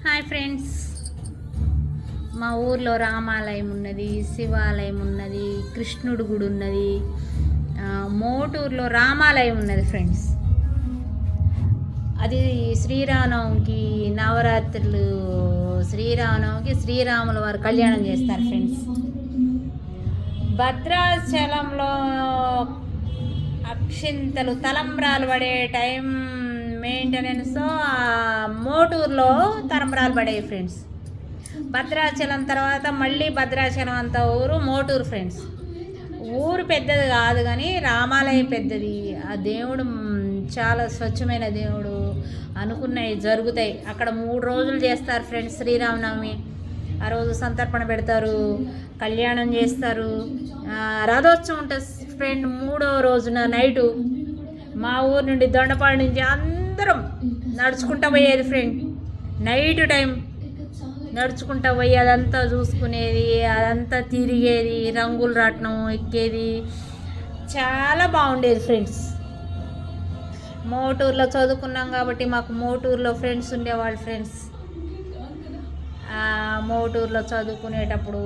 Hi friends, మా ఊర్లో రామాలయం ఉన్నది, శివాలయం ఉన్నది, కృష్ణుడు గుడి ఉన్నది. మోటూరులో రామాలయం ఉన్నది ఫ్రెండ్స్. అది శ్రీరామనవమికి నవరాత్రులు, శ్రీరామనవమికి శ్రీరాముల వారు కళ్యాణం చేస్తారు ఫ్రెండ్స్. భద్రాచలంలో అక్షింతలు తలంబ్రాలు పడే టైం మెయింటెనెన్స్ మోటూరులో తలంబ్రాలు పడేవి ఫ్రెండ్స్. భద్రాచలం తర్వాత మళ్ళీ భద్రాచలం అంత ఊరు మోటూరు ఫ్రెండ్స్. ఊరు పెద్దది కాదు కానీ రామాలయం పెద్దది. ఆ దేవుడు చాలా స్వచ్ఛమైన దేవుడు, అనుకున్నవి జరుగుతాయి. అక్కడ 3 రోజులు చేస్తారు ఫ్రెండ్స్ శ్రీరామనవమి. ఆ రోజు సంతర్పణ పెడతారు, కళ్యాణం చేస్తారు, రథోత్సవం ఉంటుంది ఫ్రెండ్. 3వ రోజున నైటు మా ఊరు నుండి దొండపాడు నుంచి అందరం నడుచుకుంటూ పోయేది ఫ్రెండ్. నైట్ టైం నడుచుకుంటూ పోయి అదంతా చూసుకునేది, అదంతా తిరిగేది, రంగులు రాట్నం ఎక్కేది, చాలా బాగుండేది ఫ్రెండ్స్. మోటూరులో చదువుకున్నాం కాబట్టి మాకు మోటూరులో ఫ్రెండ్స్ ఉండేవాళ్ళు ఫ్రెండ్స్. మోటూరులో చదువుకునేటప్పుడు